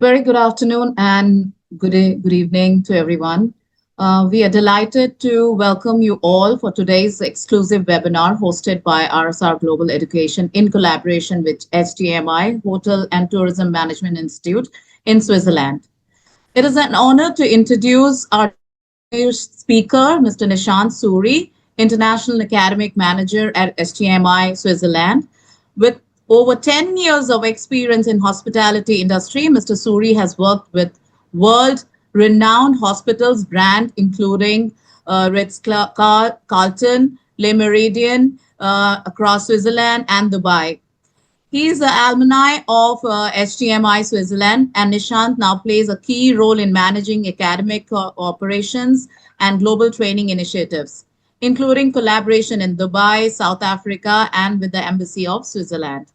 Very good afternoon and good evening to everyone. We are delighted to welcome you all for today's exclusive webinar hosted by RSR Global Education in collaboration with HTMi Hotel and Tourism Management Institute in Switzerland. It is an honor to introduce our speaker, Mr. Nishant Suri, International Academic Manager at HTMi Switzerland. With over 10 years of experience in hospitality industry, Mr. Suri has worked with world-renowned hospitals brand including Ritz-Carlton, Le Méridien across Switzerland and Dubai. He is an alumni of HTMi Switzerland, and Nishant now plays a key role in managing academic operations and global training initiatives, including collaboration in Dubai, South Africa, and with the Embassy of Switzerland.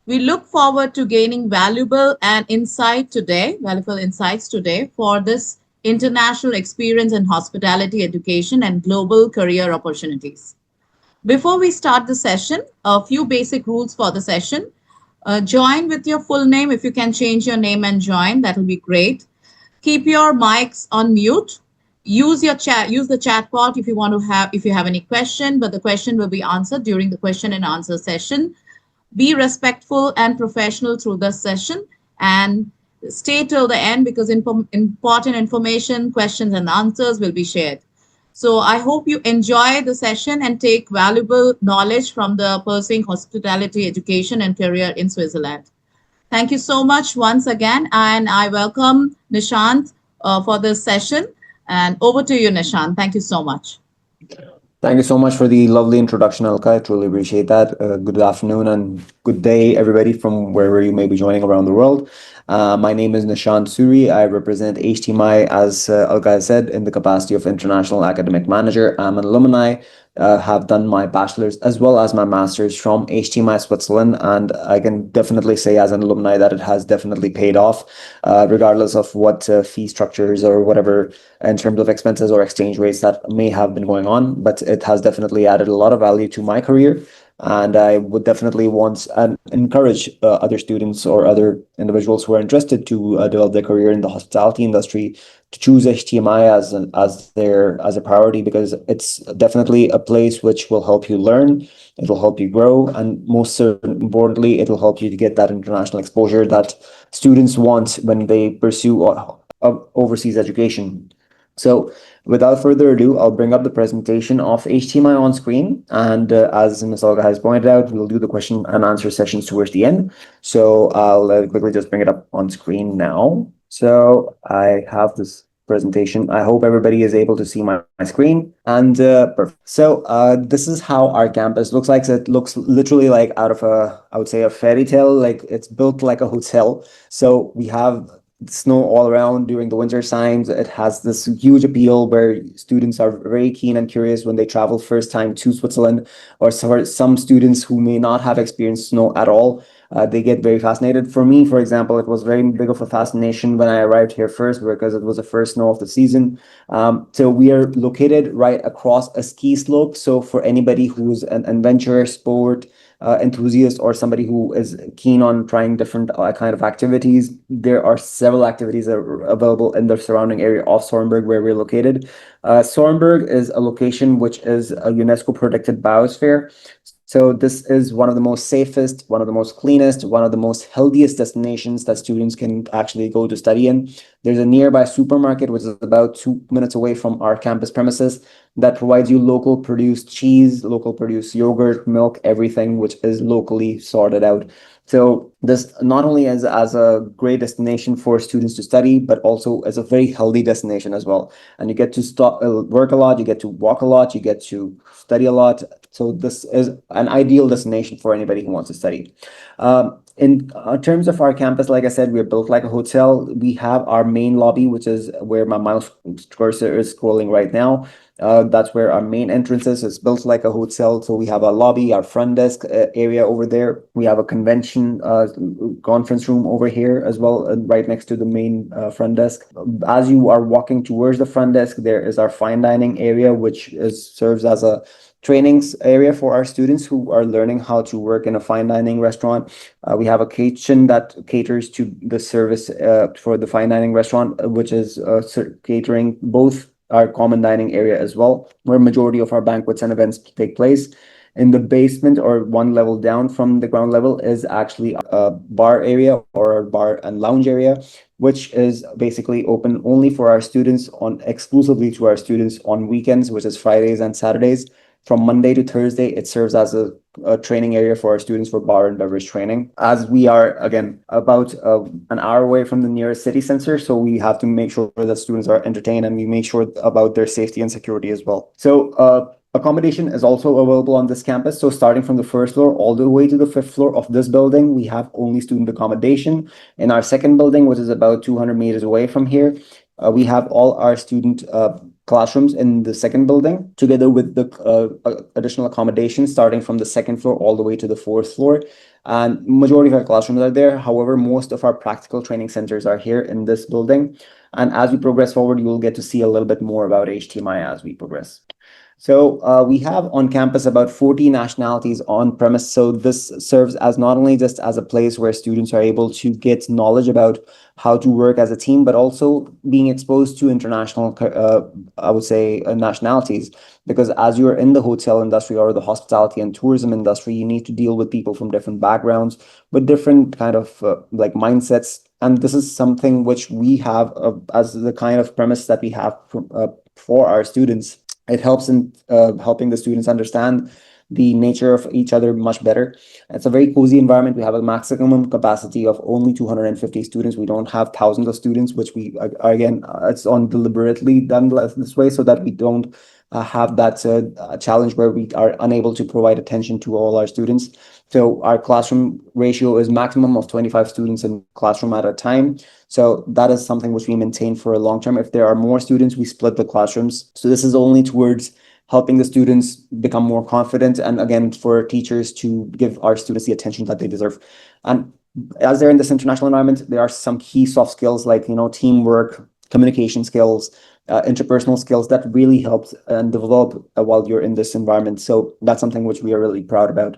We look forward to gaining valuable insights today for this international experience in hospitality education and global career opportunities. Before we start the session, a few basic rules for the session. Join with your full name. If you can change your name and join, that will be great. Keep your mics on mute. Use the chat pod if you have any question, but the question will be answered during the question and answer session. Be respectful and professional through the session and stay till the end because important information, questions and answers will be shared. So I hope you enjoy the session and take valuable knowledge from the pursuing hospitality education and career in Switzerland. Thank you so much once again, and I welcome Nishant for this session. And over to you, Nishant. Thank you so much. Thank you so much for the lovely introduction, Alka. I truly appreciate that. Good afternoon and good day, everybody, from wherever you may be joining around the world. My name is Nishant Suri. I represent HTMi, as Alka has said, in the capacity of International Academic Manager. I'm an alumni, have done my bachelor's as well as my master's from HTMi Switzerland, and I can definitely say as an alumni that it has definitely paid off, regardless of what fee structures or whatever in terms of expenses or exchange rates that may have been going on, but it has definitely added a lot of value to my career. And I would definitely want and encourage other students or other individuals who are interested to develop their career in the hospitality industry to choose HTMi as a priority, because it's definitely a place which will help you learn, it will help you grow, and most importantly, it will help you to get that international exposure that students want when they pursue overseas education. So without further ado, I'll bring up the presentation of HTMi on screen. And as Ms. Olga has pointed out, we'll do the question and answer sessions towards the end. So I'll quickly just bring it up on screen now. So I have this presentation. I hope everybody is able to see my screen. And perfect. So this is how our campus looks like. So it looks literally like out of I would say a fairy tale, like it's built like a hotel. So we have snow all around during the winter times. It has this huge appeal where students are very keen and curious when they travel first time to Switzerland, or for some students who may not have experienced snow at all, they get very fascinated. For me, for example, it was very big of a fascination when I arrived here first because it was the first snow of the season. So we are located right across a ski slope. So for anybody who's an adventure sport enthusiast or somebody who is keen on trying different kind of activities, there are several activities that are available in the surrounding area of Sorenberg where we're located. Sorenberg is a location which is a UNESCO protected biosphere. So this is one of the most safest, one of the most cleanest, one of the most healthiest destinations that students can actually go to study in. There's a nearby supermarket, which is about 2 minutes away from our campus premises, that provides you local produced cheese, local produced yogurt, milk, everything which is locally sorted out. So this not only as a great destination for students to study, but also as a very healthy destination as well. And you get to work a lot, you get to walk a lot, you get to study a lot. So this is an ideal destination for anybody who wants to study. In terms of our campus, like I said, we're built like a hotel. We have our main lobby, which is where my mouse cursor is scrolling right now. That's where our main entrance is. It's built like a hotel. So we have a lobby, our front desk area over there. We have a convention conference room over here as well, right next to the main front desk. As you are walking towards the front desk, there is our fine dining area, which serves as a trainings area for our students who are learning how to work in a fine dining restaurant. We have a kitchen that caters to the service for the fine dining restaurant, which is catering both our common dining area as well, where majority of our banquets and events take place. In the basement or one level down from the ground level is actually a bar area or a bar and lounge area, which is basically open only for our students on exclusively to our students on weekends, which is Fridays and Saturdays. From Monday to Thursday, it serves as a training area for our students for bar and beverage training. As we are, again, about an hour away from the nearest city center, so we have to make sure that students are entertained and we make sure about their safety and security as well. So, accommodation is also available on this campus. So starting from the first floor all the way to the fifth floor of this building, we have only student accommodation. In our second building, which is about 200 meters away from here, we have all our student classrooms in the second building, together with the additional accommodation starting from the second floor all the way to the fourth floor. And majority of our classrooms are there. However, most of our practical training centers are here in this building. And as we progress forward, you will get to see a little bit more about HTMi as we progress. So we have on campus about 40 nationalities on premise. So this serves as not only just as a place where students are able to get knowledge about how to work as a team, but also being exposed to international, I would say, nationalities. Because as you're in the hotel industry or the hospitality and tourism industry, you need to deal with people from different backgrounds, with different kind of like mindsets. And this is something which we have as the kind of premise that we have for our students. It helps in helping the students understand the nature of each other much better. It's a very cozy environment. We have a maximum capacity of only 250 students. We don't have thousands of students, which we, again, it's on deliberately done this way so that we don't have that challenge where we are unable to provide attention to all our students. So our classroom ratio is maximum of 25 students in classroom at a time. So that is something which we maintain for a long term. If there are more students, we split the classrooms. So this is only towards helping the students become more confident, and again, for teachers to give our students the attention that they deserve. And as they're in this international environment, there are some key soft skills like, teamwork, communication skills, interpersonal skills that really helps and develop while you're in this environment. So that's something which we are really proud about.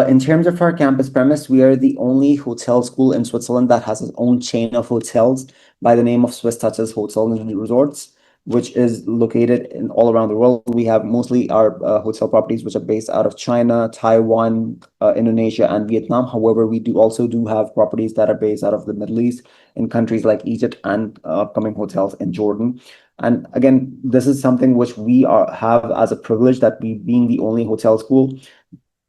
In terms of our campus premise, we are the only hotel school in Switzerland that has its own chain of hotels by the name of Swiss Touches Hotels and Resorts, which is located in all around the world. We have mostly our hotel properties, which are based out of China, Taiwan, Indonesia, and Vietnam. However, we also do have properties that are based out of the Middle East in countries like Egypt and upcoming hotels in Jordan. And again, this is something which we have as a privilege, that we, being the only hotel school,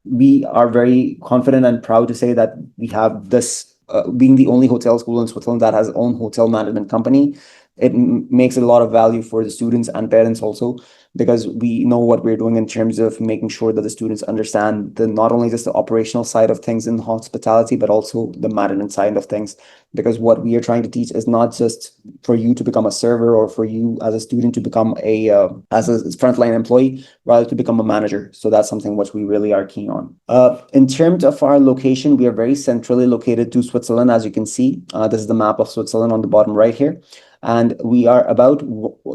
we are very confident and proud to say that we have this, being the only hotel school in Switzerland that has its own hotel management company. It makes a lot of value for the students and parents also, because we know what we're doing in terms of making sure that the students understand not only just the operational side of things in hospitality, but also the management side of things. Because what we are trying to teach is not just for you to become a server or for you as a student to become as a frontline employee, rather to become a manager. So that's something which we really are keen on. In terms of our location, we are very centrally located to Switzerland, as you can see. This is the map of Switzerland on the bottom right here. And we are about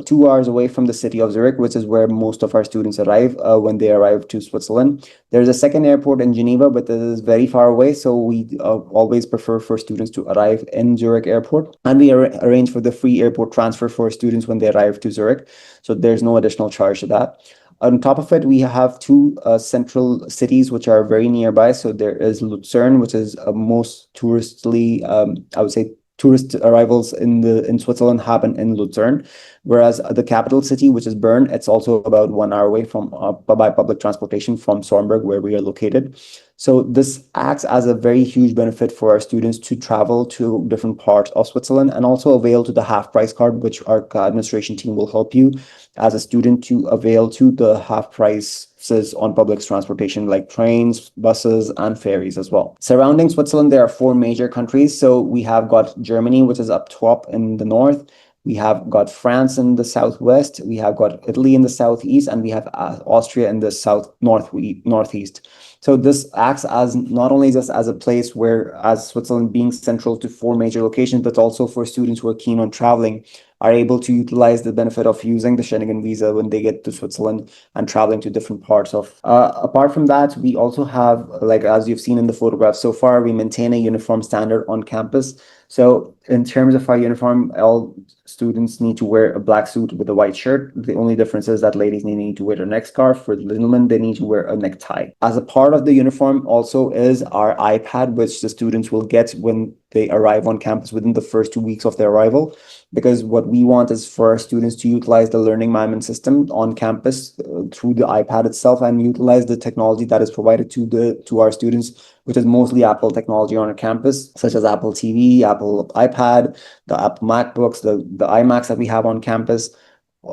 2 hours away from the city of Zurich, which is where most of our students arrive when they arrive to Switzerland. There's a second airport in Geneva, but it is very far away. So we always prefer for students to arrive in Zurich airport. And we arrange for the free airport transfer for students when they arrive to Zurich. So there's no additional charge to that. On top of it, we have two central cities which are very nearby. So there is Lucerne, which is most touristly, I would say, tourist arrivals in Switzerland happen in Lucerne, whereas the capital city, which is Bern, it's also about 1 hour away from by public transportation from Sornberg, where we are located. So this acts as a very huge benefit for our students to travel to different parts of Switzerland, and also avail to the half price card, which our administration team will help you as a student to avail to the half prices on public transportation like trains, buses, and ferries as well. Surrounding Switzerland, there are four major countries. So we have got Germany, which is up top in the north. We have got France in the southwest, we have got Italy in the southeast, and we have Austria in the northeast. So this acts as not only just as a place where, as Switzerland being central to four major locations, but also for students who are keen on traveling, are able to utilize the benefit of using the Schengen visa when they get to Switzerland and traveling to different parts of. Apart from that, we also have, like as you've seen in the photographs so far, we maintain a uniform standard on campus. So in terms of our uniform, all students need to wear a black suit with a white shirt. The only difference is that ladies need to wear a neck scarf. For the gentlemen, they need to wear a necktie. As a part of the uniform also is our iPad, which the students will get when they arrive on campus within the first 2 weeks of their arrival, because what we want is for our students to utilize the learning management system on campus through the iPad itself, and utilize the technology that is provided to our students, which is mostly Apple technology on our campus, such as Apple TV, Apple iPad, the Apple MacBooks, the iMacs that we have on campus.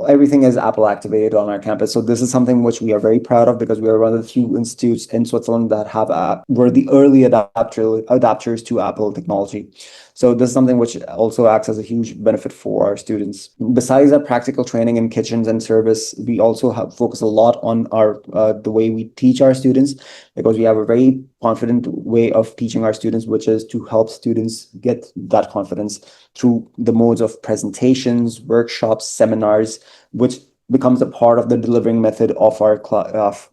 Everything is Apple activated on our campus. So this is something which we are very proud of, because we are one of the few institutes in Switzerland that have were the early adapters to Apple technology. So this is something which also acts as a huge benefit for our students. Besides our practical training in kitchens and service, we also have focus a lot on our the way we teach our students, because we have a very confident way of teaching our students, which is to help students get that confidence through the modes of presentations, workshops, seminars, which becomes a part of the delivering method of our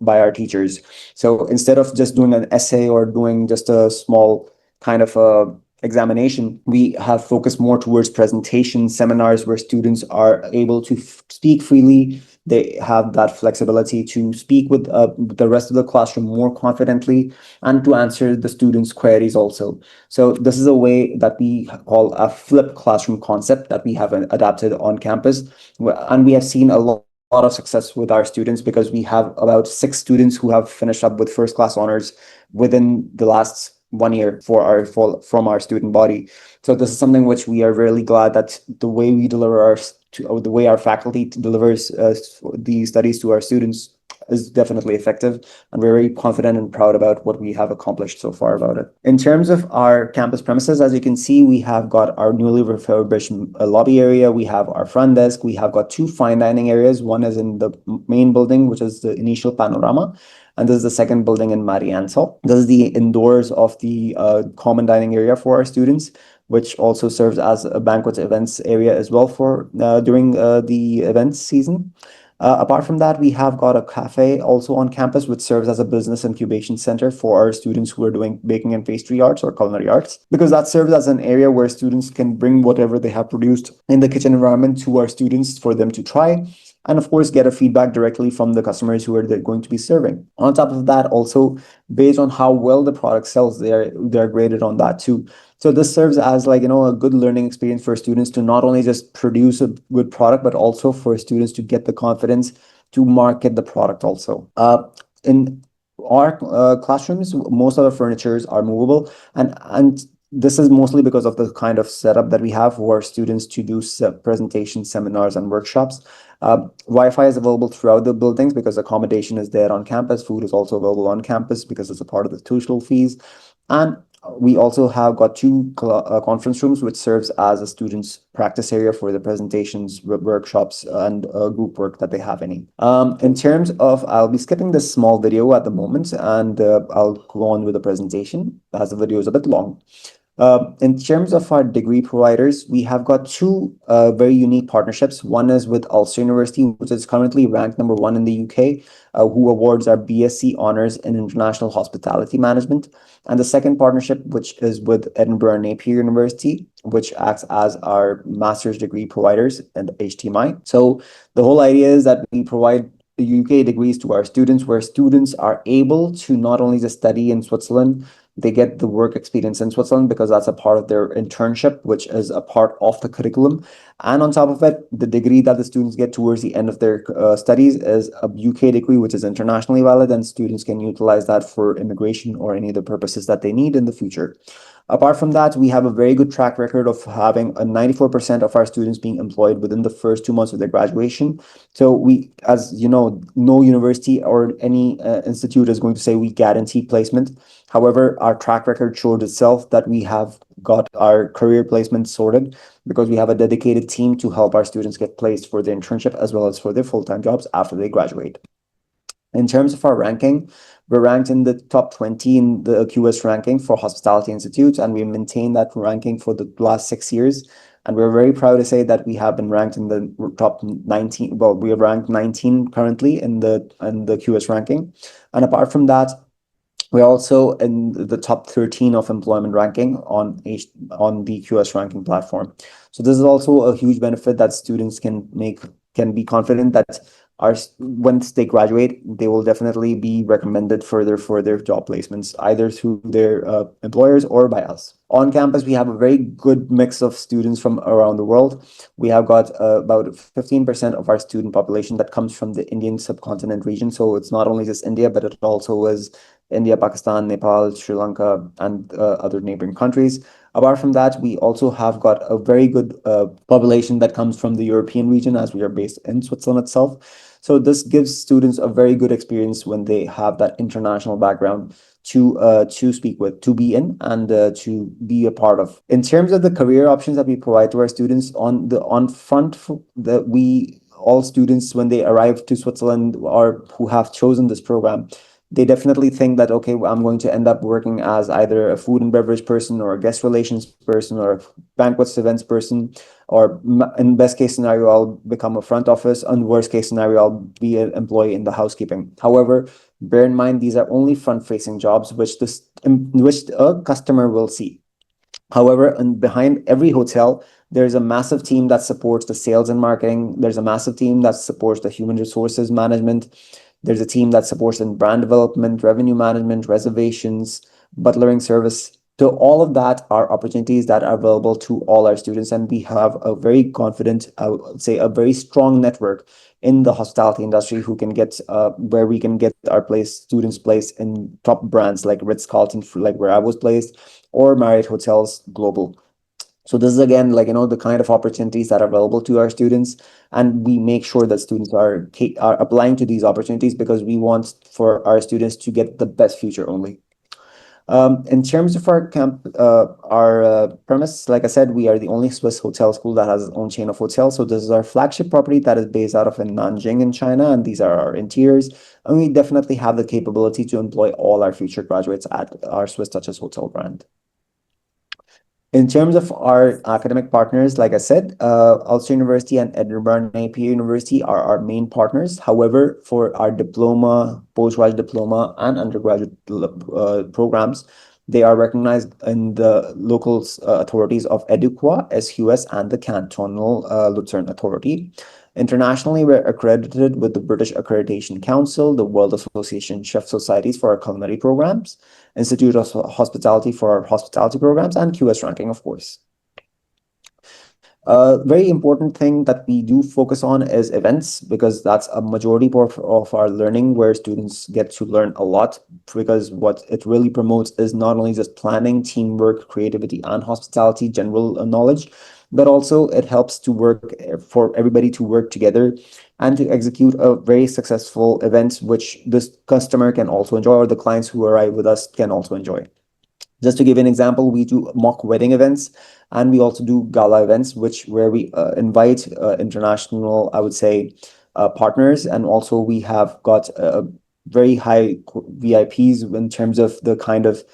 by our teachers. So instead of just doing an essay or doing just a small kind of a examination, we have focused more towards presentation seminars where students are able to speak freely. They have that flexibility to speak with the rest of the classroom more confidently, and to answer the students' queries also. So this is a way that we call a flipped classroom concept that we have adapted on campus. And we have seen a lot of success with our students, because we have about 6 students who have finished up with first class honors within the last 1 year from our student body. So this is something which we are really glad that the way we deliver the way our faculty delivers the studies to our students is definitely effective, and we're very confident and proud about what we have accomplished so far about it. In terms of our campus premises, as you can see, we have got our newly refurbished lobby area, we have our front desk, we have got 2 fine dining areas. One is in the main building, which is the initial panorama, and this is the second building in Mariansel. This is the indoors of the common dining area for our students, which also serves as a banquet events area as well for during the events season. Apart from that, we have got a cafe also on campus, which serves as a business incubation center for our students who are doing baking and pastry arts or culinary arts, because that serves as an area where students can bring whatever they have produced in the kitchen environment to our students for them to try, and of course get a feedback directly from the customers who are going to be serving. On top of that, also based on how well the product sells, they're graded on that too. So this serves as, like, a good learning experience for students to not only just produce a good product, but also for students to get the confidence to market the product also. In our classrooms, most of the furnitures are movable, and this is mostly because of the kind of setup that we have for our students to do presentations, seminars, and workshops. Wi-Fi is available throughout the buildings because accommodation is there on campus. Food is also available on campus because it's a part of the tuition fees. And we also have got 2 conference rooms, which serves as a student's practice area for the presentations, workshops, and group work that they have any. In terms of, I'll be skipping this small video at the moment, and I'll go on with the presentation as the video is a bit long. In terms of our degree providers, we have got 2 very unique partnerships. One is with Ulster University, which is currently ranked #1 in the UK, who awards our BSc honors in international hospitality management. And the second partnership, which is with Edinburgh Napier University, which acts as our master's degree providers and HTMi. So the whole idea is that we provide UK degrees to our students, where students are able to not only just study in Switzerland, they get the work experience in Switzerland, because that's a part of their internship, which is a part of the curriculum. And on top of it, the degree that the students get towards the end of their studies is a UK degree, which is internationally valid, and students can utilize that for immigration or any other purposes that they need in the future. Apart from that, we have a very good track record of having a 94% of our students being employed within the first 2 months of their graduation. So we, as you know, no university or any institute is going to say we guarantee placement. However, our track record showed itself that we have got our career placement sorted because we have a dedicated team to help our students get placed for their internship as well as for their full-time jobs after they graduate. In terms of our ranking, we're ranked in the top 20 in the QS ranking for hospitality institutes, and we maintained that ranking for the last 6 years. And we're very proud to say that we have been ranked in the top 19. Well, we are ranked 19 currently in the QS ranking. And apart from that, we're also in the top 13 of employment ranking on the QS ranking platform. So this is also a huge benefit that students can be confident that once they graduate, they will definitely be recommended further for their job placements, either through their employers or by us. On campus, we have a very good mix of students from around the world. We have got about 15% of our student population that comes from the Indian subcontinent region. So it's not only just India, but it also is India, Pakistan, Nepal, Sri Lanka, and other neighboring countries. Apart from that, we also have got a very good population that comes from the European region, as we are based in Switzerland itself. So this gives students a very good experience when they have that international background to speak with, to be in, and to be a part of. In terms of the career options that we provide to our students on front, that we all students when they arrive to Switzerland or who have chosen this program, they definitely think that, okay, well, I'm going to end up working as either a food and beverage person or a guest relations person or a banquets events person, or in best case scenario, I'll become a front office. And worst case scenario, I'll be an employee in the housekeeping. However, bear in mind, these are only front facing jobs, which a customer will see. However, and behind every hotel, there's a massive team that supports the sales and marketing. There's a massive team that supports the human resources management. There's a team that supports in brand development, revenue management, reservations, butlering service. So all of that are opportunities that are available to all our students, and we have a very confident, I would say, a very strong network in the hospitality industry who can get where we can get our students placed in top brands like Ritz-Carlton, like where I was placed, or Marriott Hotels Global. So this is again, like, the kind of opportunities that are available to our students, and we make sure that students are applying to these opportunities because we want for our students to get the best future only. In terms of our premise, like I said, we are the only Swiss hotel school that has its own chain of hotels. So this is our flagship property that is based out of in Nanjing in China, and these are our interiors. And we definitely have the capability to employ all our future graduates at our Swiss Touches hotel brand. In terms of our academic partners, like I said, Ulster University and Edinburgh Napier University are our main partners. However, for our diploma, postgraduate diploma, and undergraduate programs, they are recognized in the local authorities of EDUQUA, SQS, and the Cantonal Lutheran Authority. Internationally, we're accredited with the British Accreditation Council, the World Association Chef Societies for our culinary programs, Institute of Hospitality for our hospitality programs, and QS ranking, of course. A very important thing that we do focus on is events, because that's a majority of our learning, where students get to learn a lot, because what it really promotes is not only just planning, teamwork, creativity, and hospitality, general knowledge, but also it helps to work for everybody to work together and to execute a very successful event, which this customer can also enjoy, or the clients who arrive with us can also enjoy. Just to give an example, we do mock wedding events, and we also do gala events, where we invite international, I would say, partners, and also we have got very high VIPs in terms of the kind of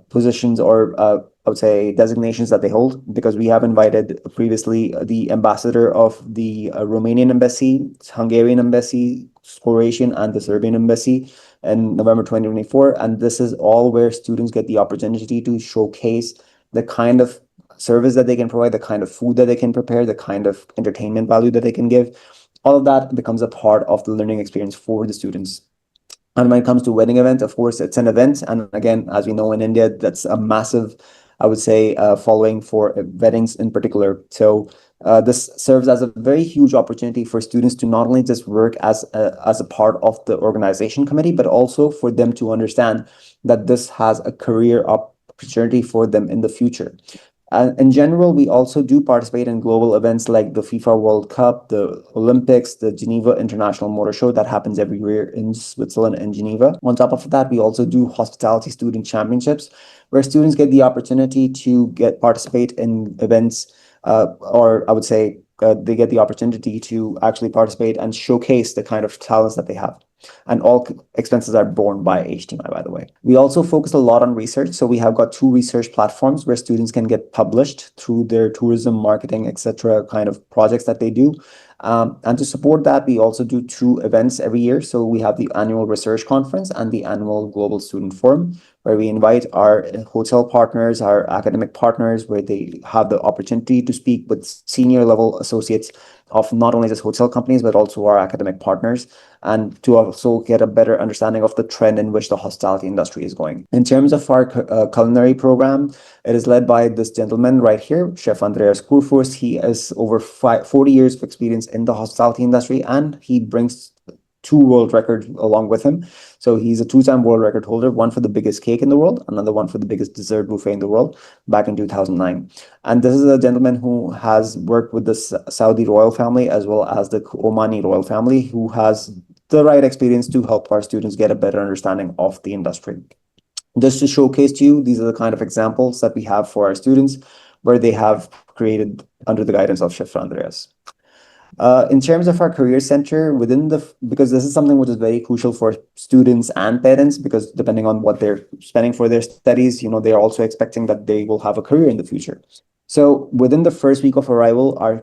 positions or I would say designations that they hold, because we have invited previously the ambassador of the Romanian embassy, Hungarian embassy, Croatian, and the Serbian embassy in November 2024. And this is all where students get the opportunity to showcase the kind of service that they can provide, the kind of food that they can prepare, the kind of entertainment value that they can give. All of that becomes a part of the learning experience for the students. And when it comes to wedding event, of course, it's an event. And again, as we know in India, that's a massive, I would say, following for weddings in particular. So this serves as a very huge opportunity for students to not only just work as a part of the organization committee, but also for them to understand that this has a career opportunity for them in the future. In general, we also do participate in global events like the FIFA World Cup, the Olympics, the Geneva International Motor Show that happens every year in Switzerland and Geneva. On top of that, we also do hospitality student championships, where students get the opportunity to get participate in events, or I would say they get the opportunity to actually participate and showcase the kind of talents that they have. And all expenses are borne by HTMi, by the way. We also focus a lot on research. So we have got two research platforms where students can get published through their tourism, marketing, etc. kind of projects that they do. And to support that, we also do two events every year. So we have the annual research conference and the annual global student forum, where we invite our hotel partners, our academic partners, where they have the opportunity to speak with senior level associates of not only just hotel companies, but also our academic partners, and to also get a better understanding of the trend in which the hospitality industry is going. In terms of our culinary program, it is led by this gentleman right here, Chef Andreas Kurfürst. He has over 40 years of experience in the hospitality industry, and he brings two world records along with him. So he's a two-time world record holder, one for the biggest cake in the world, another one for the biggest dessert buffet in the world back in 2009. And this is a gentleman who has worked with the Saudi royal family as well as the Omani royal family, who has the right experience to help our students get a better understanding of the industry. Just to showcase to you, these are the kind of examples that we have for our students where they have created under the guidance of Chef Andreas. In terms of our career center because this is something which is very crucial for students and parents, because depending on what they're spending for their studies, they're also expecting that they will have a career in the future. So within the first week of arrival, our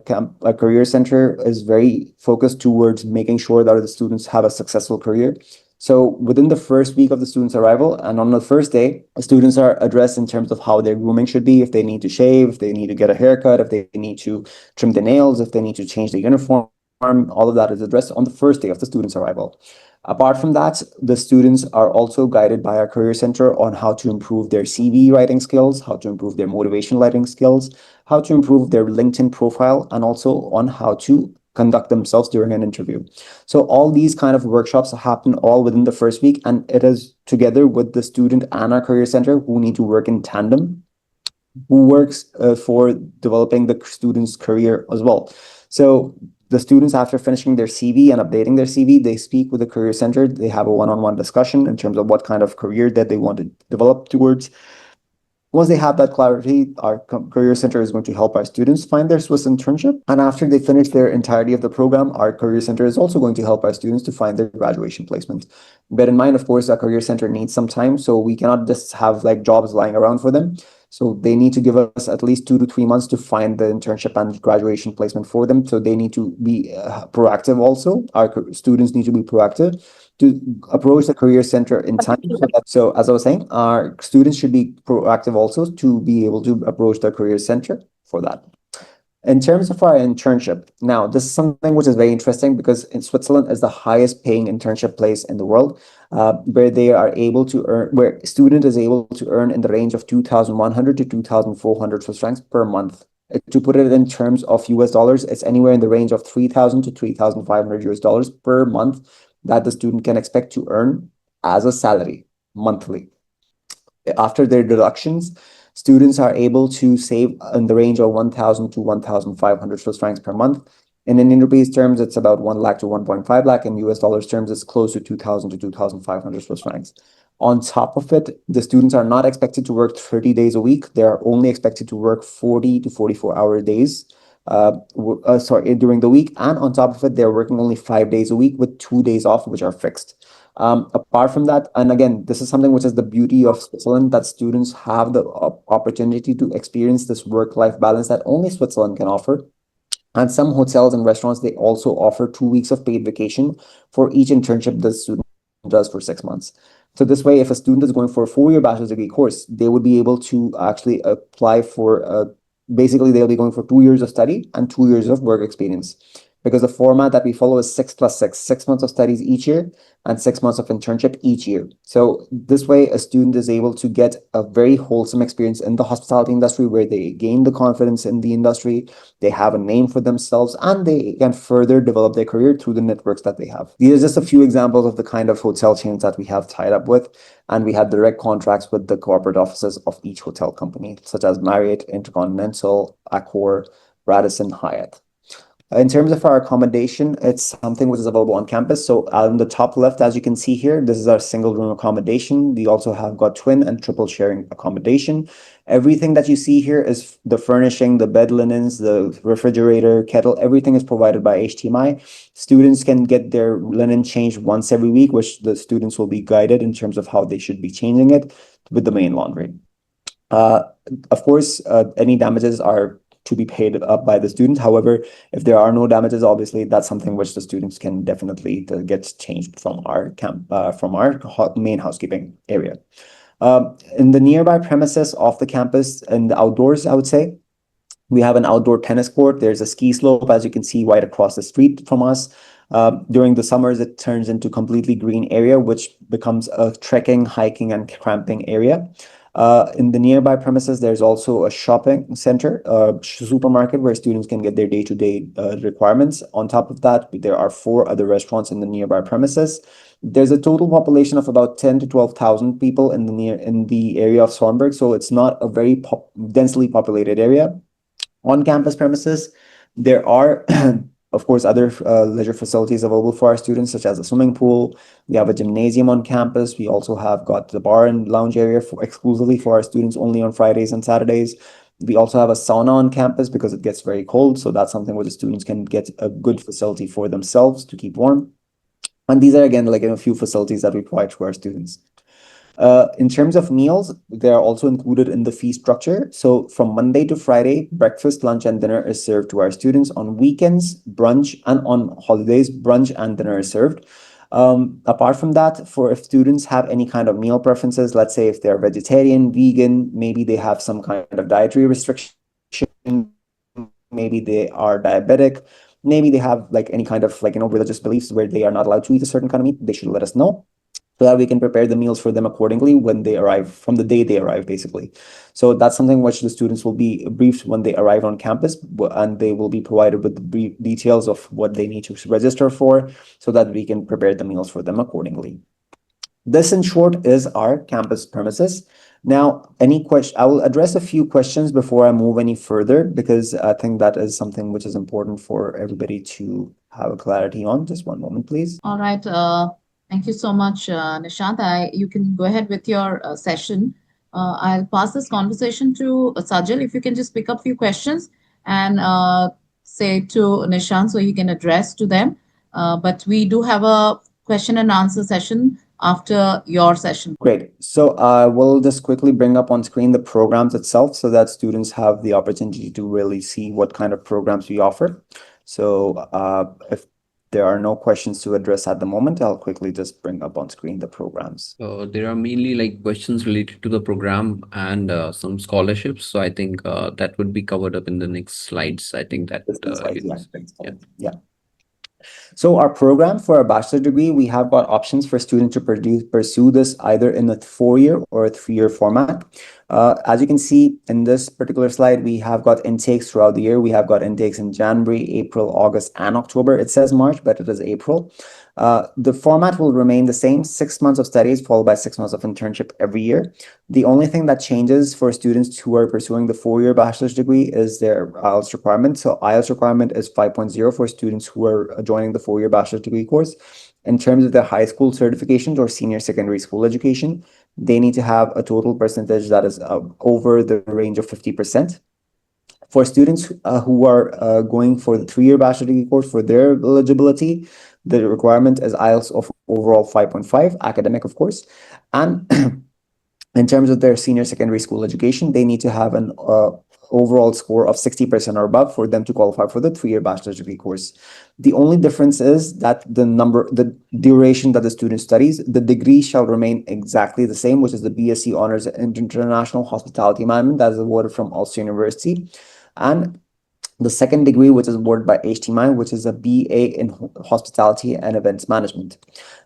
career center is very focused towards making sure that the students have a successful career. So within the first week of the student's arrival, and on the first day, students are addressed in terms of how their grooming should be, if they need to shave, if they need to get a haircut, if they need to trim the nails, if they need to change the uniform. All of that is addressed on the first day of the student's arrival. Apart from that, the students are also guided by our career center on how to improve their CV writing skills, how to improve their motivation writing skills, how to improve their LinkedIn profile, and also on how to conduct themselves during an interview. So all these kind of workshops happen all within the first week, and it is together with the student and our career center who need to work in tandem, who works for developing the student's career as well. So the students, after finishing their CV and updating their CV, they speak with the career center. They have a one-on-one discussion in terms of what kind of career that they want to develop towards. Once they have that clarity, our career center is going to help our students find their Swiss internship. And after they finish their entirety of the program, our career center is also going to help our students to find their graduation placement. Bear in mind, of course, our career center needs some time, so we cannot just have like jobs lying around for them. So they need to give us at least 2 to 3 months to find the internship and graduation placement for them. So they need to be proactive also. Our students need to be proactive to approach the career center in time. So as I was saying, our students should be proactive also to be able to approach the career center for that. In terms of our internship, now this is something which is very interesting because in Switzerland is the highest paying internship place in the world, where they are able to earn, where a student is able to earn in the range of 2,100 to 2,400 Swiss francs per month. To put it in terms of US dollars, it's anywhere in the range of 3,000 to 3,500 US dollars per month that the student can expect to earn as a salary monthly. After their deductions, students are able to save in the range of 1,000 to 1,500 Swiss francs per month. In Indian rupees terms, it's about 1 lakh to 1.5 lakh. In US dollars terms, it's close to 2,000 to 2,500 Swiss francs. On top of it, the students are not expected to work 30 days a week. They are only expected to work 40 to 44-hour days during the week. And on top of it, they're working only 5 days a week with 2 days off, which are fixed. Apart from that, and again, this is something which is the beauty of Switzerland, that students have the opportunity to experience this work-life balance that only Switzerland can offer. And some hotels and restaurants, they also offer 2 weeks of paid vacation for each internship the student does for 6 months. So this way, if a student is going for a 4-year bachelor's degree course, they would be able to actually apply for, basically they'll be going for 2 years of study and 2 years of work experience. because the format that we follow is 6 plus 6, 6 months of studies each year and 6 months of internship each year. So this way, a student is able to get a very wholesome experience in the hospitality industry where they gain the confidence in the industry, they have a name for themselves, and they can further develop their career through the networks that they have. These are just a few examples of the kind of hotel chains that we have tied up with, and we have direct contracts with the corporate offices of each hotel company, such as Marriott, Intercontinental, Accor, Radisson, Hyatt. In terms of our accommodation, it's something which is available on campus. So on the top left, as you can see here, this is our single room accommodation. We also have got twin and triple sharing accommodation. Everything that you see here is the furnishing, the bed linens, the refrigerator, kettle, everything is provided by HTMi. Students can get their linen changed once every week, which the students will be guided in terms of how they should be changing it with the main laundry. Uh, of course, any damages are to be paid up by the student. However, if there are no damages, obviously that's something which the students can definitely get changed from our main housekeeping area. In the nearby premises off the campus and the outdoors, I would say, we have an outdoor tennis court. There's a ski slope, as you can see, right across the street from us. During the summers, it turns into completely green area, which becomes a trekking, hiking, and camping area. In the nearby premises, there's also a shopping center, supermarket where students can get their day-to-day requirements. On top of that, there are 4 other restaurants in the nearby premises. There's a total population of about 10 to 12,000 people in the area of Swanberg, so it's not a very densely populated area. On campus premises, there are, of course, other leisure facilities available for our students, such as a swimming pool. We have a gymnasium on campus. We also have got the bar and lounge area exclusively for our students only on Fridays and Saturdays. We also have a sauna on campus because it gets very cold. So that's something where the students can get a good facility for themselves to keep warm. And these are, again, like a few facilities that we provide to our students. In terms of meals, they are also included in the fee structure. So from Monday to Friday, breakfast, lunch, and dinner is served to our students. On weekends, brunch, and on holidays, brunch and dinner is served. Apart from that, for if students have any kind of meal preferences, let's say if they're vegetarian, vegan, maybe they have some kind of dietary restriction, maybe they are diabetic, maybe they have like any kind of religious beliefs where they are not allowed to eat a certain kind of meat, they should let us know, so that we can prepare the meals for them accordingly when they arrive, from the day they arrive, basically. So that's something which the students will be briefed when they arrive on campus, and they will be provided with the brief details of what they need to register for, so that we can prepare the meals for them accordingly. This, in short, is our campus premises. Now, any question, I will address a few questions before I move any further, because I think that is something which is important for everybody to have a clarity on. Just one moment, please. All right. Thank you so much, Nishant. You can go ahead with your session. I'll pass this conversation to Sajal. If you can just pick up a few questions and say to Nishant so he can address to them. But we do have a question and answer session after your session. Great. So I will just quickly bring up on screen the programs itself so that students have the opportunity to really see what kind of programs we offer. So if there are no questions to address at the moment, I'll quickly just bring up on screen the programs. There are mainly like questions related to the program and some scholarships. So I think that would be covered up in the next slides. I think that Yeah. So our program for a bachelor degree, we have got options for students to pursue this either in a 4-year or a 3-year format. As you can see in this particular slide, we have got intakes throughout the year. We have got intakes in January, April, August, and October. It says March, but it is April. The format will remain the same, 6 months of studies followed by 6 months of internship every year. The only thing that changes for students who are pursuing the 4-year bachelor's degree is their IELTS requirement. So IELTS requirement is 5.0 for students who are joining the 4-year bachelor's degree course. In terms of their high school certifications or senior secondary school education, they need to have a total percentage that is over the range of 50%. For students who are going for the 3-year bachelor degree course, for their eligibility, the requirement is IELTS of overall 5.5, academic, of course. And in terms of their senior secondary school education, they need to have an overall score of 60% or above for them to qualify for the 3-year bachelor's degree course. The only difference is that the duration that the student studies, the degree shall remain exactly the same, which is the BSc Honors in International Hospitality Management that is awarded from Ulster University. And The second degree, which is awarded by HTMi, which is a BA in Hospitality and Events Management.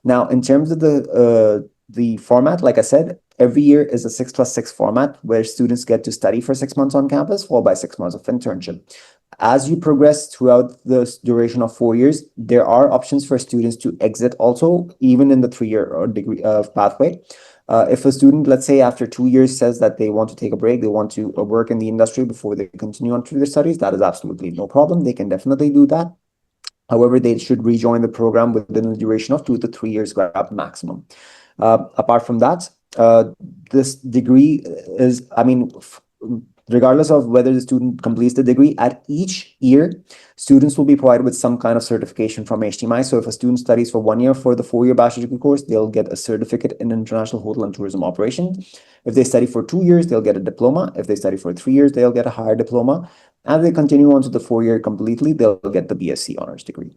Now, in terms of the format, like I said, every year is a 6+6 format where students get to study for 6 months on campus, followed by 6 months of internship. As you progress throughout the duration of 4 years, there are options for students to exit also, even in the 3-year or degree pathway. If a student, let's say after 2 years, says that they want to take a break, they want to work in the industry before they continue on to their studies, that is absolutely no problem. They can definitely do that. However, they should rejoin the program within the duration of 2 to 3 years gap maximum. Apart from that, this degree is, regardless of whether the student completes the degree, at each year, students will be provided with some kind of certification from HTMi. So if a student studies for 1 year for the 4-year bachelor's degree course, they'll get a certificate in international hotel and tourism operation. If they study for 2 years, they'll get a diploma. If they study for 3 years, they'll get a higher diploma. And they continue on to the 4-year completely, they'll get the BSc honors degree.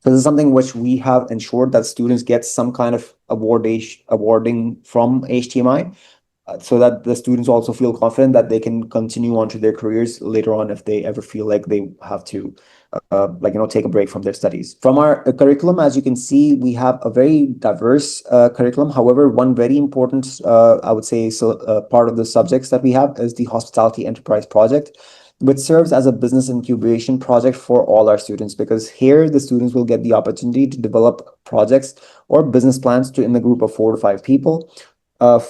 So this is something which we have ensured that students get some kind of awarding from HTMi, so that the students also feel confident that they can continue on to their careers later on if they ever feel like they have to take a break from their studies. From our curriculum, as you can see, we have a very diverse curriculum. However, one very important, I would say, part of the subjects that we have is the Hospitality Enterprise Project, which serves as a business incubation project for all our students, because here the students will get the opportunity to develop projects or business plans in a group of 4 to 5 people.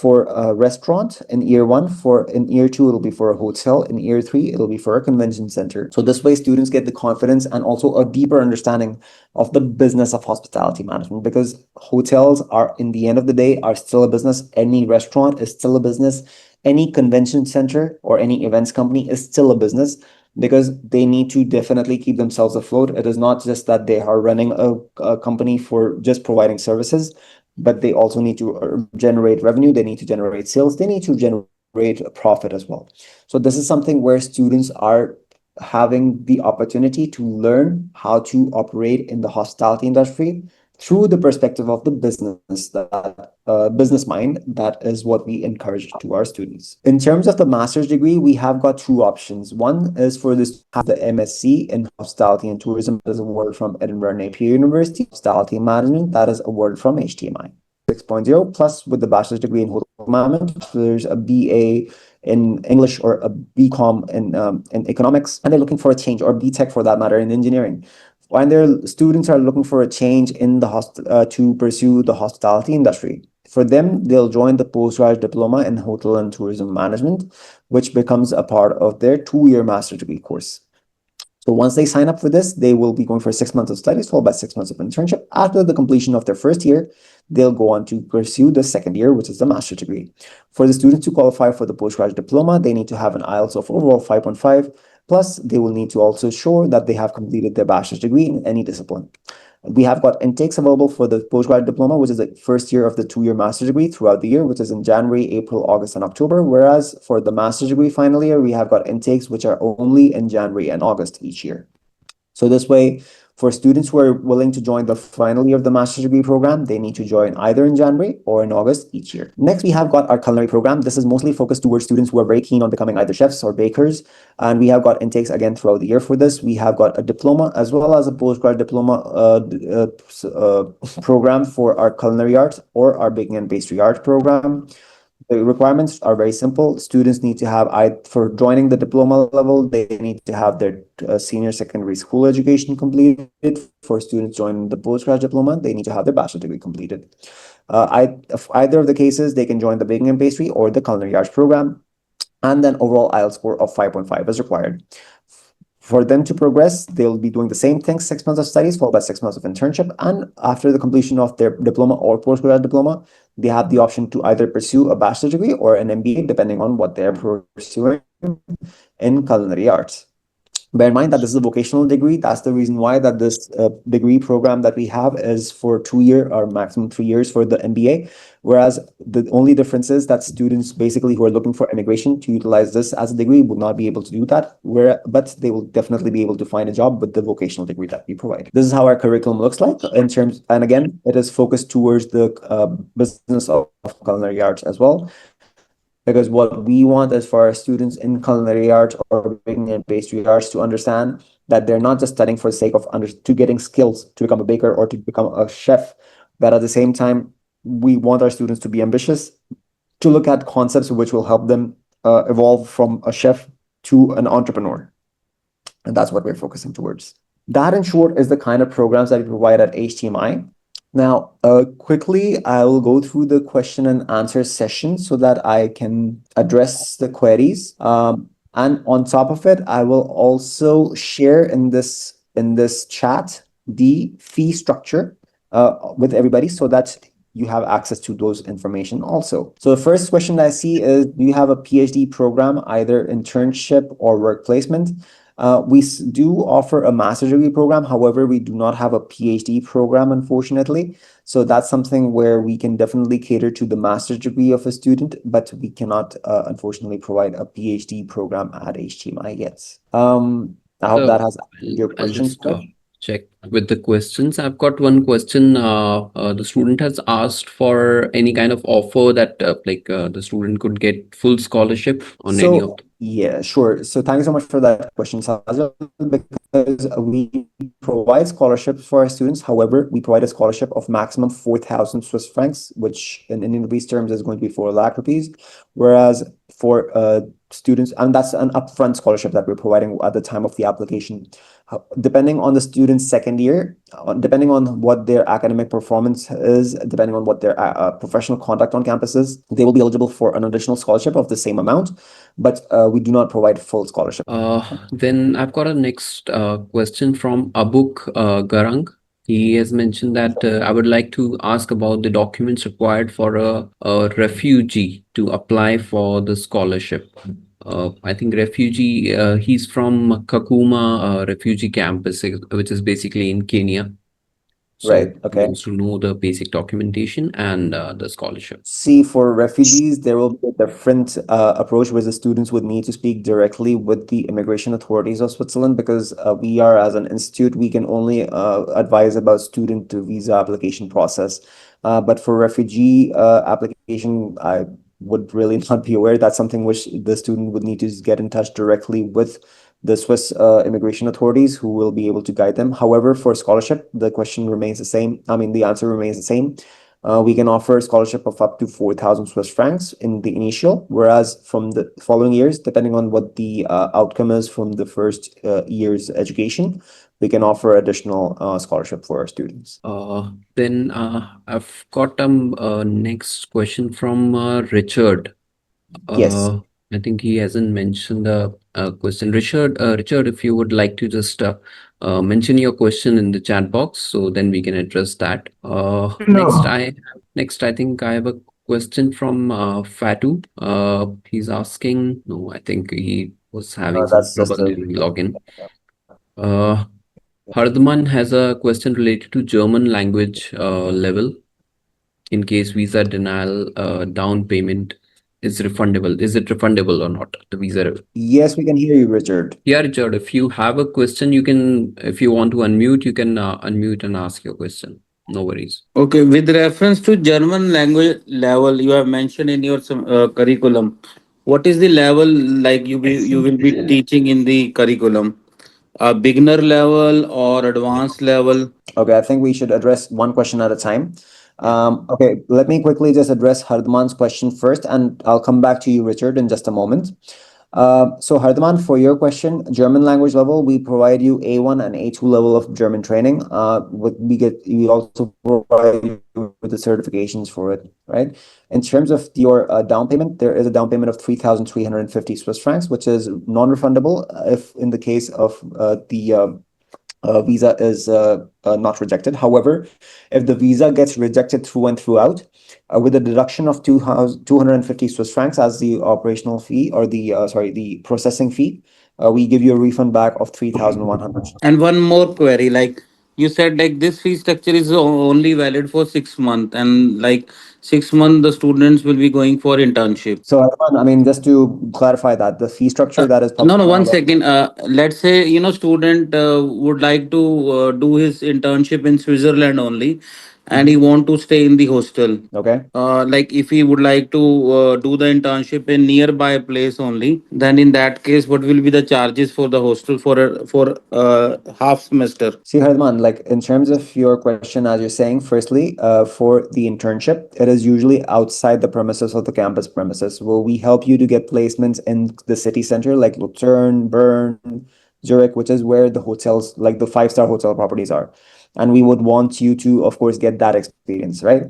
For a restaurant in year 1, in year 2 it'll be for a hotel, in year 3 it'll be for a convention center. So this way students get the confidence and also a deeper understanding of the business of hospitality management, because hotels are, in the end of the day, are still a business. Any restaurant is still a business. Any convention center or any events company is still a business, because they need to definitely keep themselves afloat. It is not just that they are running a company for just providing services, but they also need to generate revenue, they need to generate sales, they need to generate a profit as well. So this is something where students are having the opportunity to learn how to operate in the hospitality industry through the perspective of the business, that business mind. That is what we encourage to our students. In terms of the master's degree, we have got 2 options. One is for this to have the MSc in Hospitality and Tourism, that is awarded from Edinburgh Napier University. Hospitality Management, that is awarded from HTMi. 6.0, plus with the bachelor's degree in hotel management, there's a BA in English or a BCom in economics, and they're looking for a change, or BTech for that matter, in engineering. When their students are looking for a change in the to pursue the hospitality industry, for them, they'll join the postgraduate diploma in hotel and tourism management, which becomes a part of their 2-year master's degree course. So once they sign up for this, they will be going for 6 months of studies, followed by 6 months of internship. After the completion of their first year, they'll go on to pursue the second year, which is the master's degree. For the students to qualify for the postgraduate diploma, they need to have an IELTS of overall 5.5, plus they will need to also show that they have completed their bachelor's degree in any discipline. We have got intakes available for the postgraduate diploma, which is the first year of the 2-year master's degree throughout the year, which is in January, April, August, and October. Whereas for the master's degree final year, we have got intakes which are only in January and August each year. So this way, for students who are willing to join the final year of the master's degree program, they need to join either in January or in August each year. Next, we have got our culinary program. This is mostly focused towards students who are very keen on becoming either chefs or bakers. And we have got intakes again throughout the year for this. We have got a diploma as well as a postgraduate diploma program for our culinary arts or our baking and pastry art program. The requirements are very simple. Students need to have, for joining the diploma level, they need to have their senior secondary school education completed. For students joining the postgraduate diploma, they need to have their bachelor's degree completed. Either of the cases, they can join the baking and pastry or the culinary arts program. And then overall IELTS score of 5.5 is required. For them to progress, they'll be doing the same thing, 6 months of studies, followed by 6 months of internship. And after the completion of their diploma or postgraduate diploma, they have the option to either pursue a bachelor's degree or an MBA, depending on what they're pursuing in culinary arts. Bear in mind that this is a vocational degree. That's the reason why that this degree program that we have is for 2 years or maximum 3 years for the MBA. Whereas the only difference is that students basically who are looking for immigration to utilize this as a degree will not be able to do that, but they will definitely be able to find a job with the vocational degree that we provide. This is how our curriculum looks like in terms, and again, it is focused towards the business of culinary arts as well. because what we want is for our students in culinary arts or baking and pastry arts to understand that they're not just studying for the sake of to getting skills to become a baker or to become a chef, but at the same time, we want our students to be ambitious, to look at concepts which will help them evolve from a chef to an entrepreneur. And that's what we're focusing towards. That, in short, is the kind of programs that we provide at HTMi. Now, quickly, I will go through the question and answer session so that I can address the queries. And on top of it, I will also share in this chat the fee structure with everybody so that you have access to those information also. So the first question that I see is, do you have a PhD program, either internship or work placement? We do offer a master's degree program. However, we do not have a PhD program, unfortunately. So that's something where we can definitely cater to the master's degree of a student, but we cannot, unfortunately, provide a PhD program at HTMI yet. I hope that So has answered your I'll question, just sir. check with the questions. I've got one question. The student has asked for any kind of offer that the student could get full scholarship on any of So, yeah, sure. So thank you so much for that question, Sajal, because we provide scholarships for our students. However, we provide a scholarship of maximum 4,000 Swiss francs, which in Indian rupees terms is going to be 4 lakh rupees. Whereas for students, and that's an upfront scholarship that we're providing at the time of the application. Depending on the student's second year, depending on what their academic performance is, depending on what their professional conduct on campus is, they will be eligible for an additional scholarship of the same amount, but we do not provide full scholarship. Then I've got a next question from Abuk Garang. He has mentioned that I would like to ask about the documents required for a refugee to apply for the scholarship. I think refugee, he's from Kakuma refugee campus, which is basically in Kenya. So Right. he Okay. wants to know the basic documentation and the scholarship. See, for refugees, there will be a different approach where the students would need to speak directly with the immigration authorities of Switzerland, because we are, as an institute, we can only advise about student to visa application process. But for refugee application, I would really not be aware. That's something which the student would need to get in touch directly with the Swiss immigration authorities, who will be able to guide them. However, for scholarship, the question remains the same. I mean, the answer remains the same. We can offer a scholarship of up to 4,000 Swiss francs in the initial, whereas from the following years, depending on what the outcome is from the first year's education, we can offer additional scholarship for our students. Then I've got next question from Richard. Yes. I think he hasn't mentioned the question. Richard, if you would like to just mention your question in the chat box, so then we can address that. No. Next, I think I have a question from Fatu. He's asking. No, I think he was having some That's trouble just a during login. Uh, Hardman has a question related to German language level. In case visa denial, down payment is refundable. Is it refundable or not? The visa. Yes, we can hear you, Richard. Yeah, Richard, if you have a question, you can, if you want to unmute, you can unmute and ask your question. No worries. Okay, with reference to German language level, you have mentioned in your curriculum. What is the level like you will be teaching in the curriculum? A beginner level or advanced level? Okay, I think we should address one question at a time. Okay, let me quickly just address Hardman's question first, and I'll come back to you, Richard, in just a moment. So Hardman, for your question, German language level, we provide you A1 and A2 level of German training. We also provide you with the certifications for it, right? In terms of your down payment, there is a down payment of 3,350 Swiss francs, which is non-refundable if in the case of the visa is not rejected. However, if the visa gets rejected through and throughout, with a deduction of 250 Swiss francs as the operational fee, or the the processing fee, we give you a refund back of 3,100. And one more query, like you said, like this fee structure is only valid for 6 months, and like 6 months the students will be going for internship. So, Arman, I mean, just to clarify that, the fee structure that is No, published no, on our one website. second. Let's say, student would like to do his internship in Switzerland only, and he want to stay in the hostel. Okay. Like if he would like to do the internship in nearby place only, then in that case, what will be the charges for the hostel for half semester? See, Hardman, like in terms of your question, as you're saying, firstly, for the internship, it is usually outside the premises of the campus premises. Will we help you to get placements in the city center, like Lucerne, Bern, Zurich, which is where the hotels, like the five-star hotel properties are? And we would want you to, of course, get that experience, right?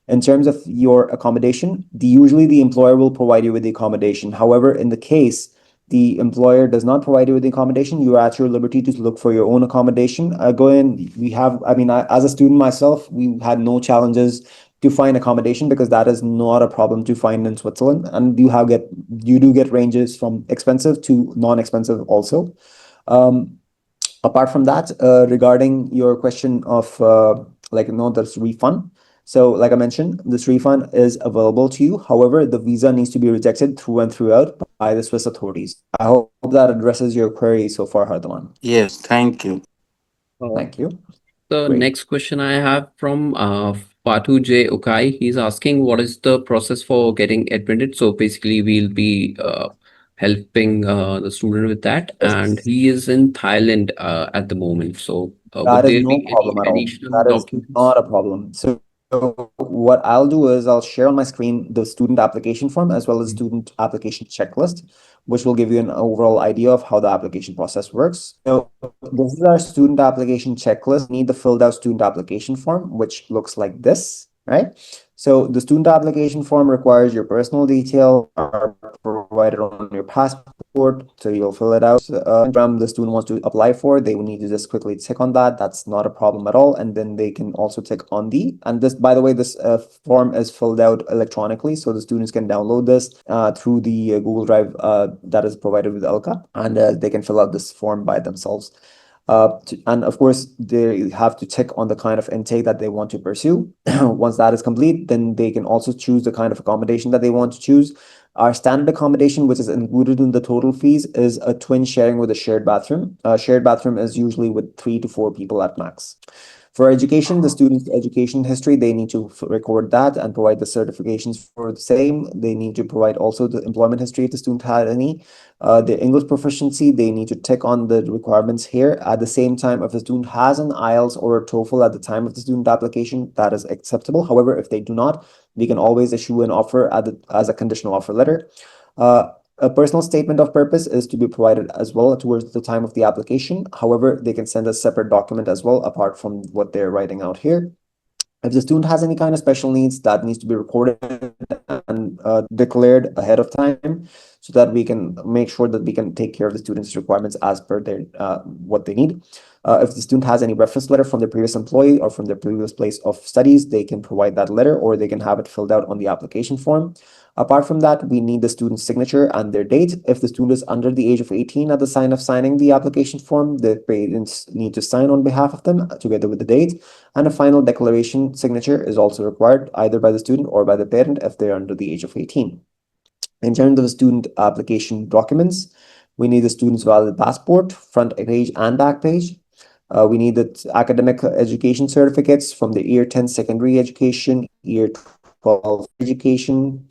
In terms of your accommodation, usually the employer will provide you with the accommodation. However, in the case the employer does not provide you with the accommodation, you are at your liberty to look for your own accommodation. Go in. We have, I mean, as a student myself, we had no challenges to find accommodation because that is not a problem to find in Switzerland. And you do get ranges from expensive to non-expensive also. Um, Apart from that, regarding your question of this refund. So, like I mentioned, this refund is available to you. However, the visa needs to be rejected through and throughout by the Swiss authorities. I hope that addresses your query so far, Hardaman. Yes, thank you. Uh, Thank you. The Great. next question I have from Fatu J. Ukai. He's asking what is the process for getting admitted. So basically, we'll be helping the student with that, and Yes. he is in Thailand at the moment. So would That is there no be any problem at all. additional That is documents? not a problem. So what I'll do is I'll share on my screen the student application form as well as student application checklist, which will give you an overall idea of how the application process works. So this is our student application checklist. We need the filled out student application form, which looks like this, right? So the student application form requires your personal details are provided on your passport. So you'll fill it out. Program the student wants to apply for, they will need to just quickly tick on that. That's not a problem at all. And then they can also tick on and this, by the way, this form is filled out electronically. So the students can download this through the Google Drive that is provided with Elka, and they can fill out this form by themselves. And of course, they have to tick on the kind of intake that they want to pursue. Once that is complete, then they can also choose the kind of accommodation that they want to choose. Our standard accommodation, which is included in the total fees, is a twin sharing with a shared bathroom. Shared bathroom is usually with 3 to 4 people at max. For education, the student's education history, they need to record that and provide the certifications for the same. They need to provide also the employment history if the student had any. The English proficiency, they need to tick on the requirements here. At the same time, if the student has an IELTS or a TOEFL at the time of the student application, that is acceptable. However, if they do not, we can always issue an offer as a conditional offer letter. A personal statement of purpose is to be provided as well towards the time of the application. However, they can send a separate document as well, apart from what they're writing out here. If the student has any kind of special needs, that needs to be recorded and declared ahead of time so that we can make sure that we can take care of the student's requirements as per their what they need. If the student has any reference letter from their previous employee or from their previous place of studies, they can provide that letter or they can have it filled out on the application form. Apart from that, we need the student's signature and their date. If the student is under the age of 18 at the sign of signing the application form, the parents need to sign on behalf of them together with the date. And a final declaration signature is also required either by the student or by the parent if they're under the age of 18. In terms of student application documents, we need the student's valid passport, front page and back page. We need the academic education certificates from the year 10 secondary education, year 12 education.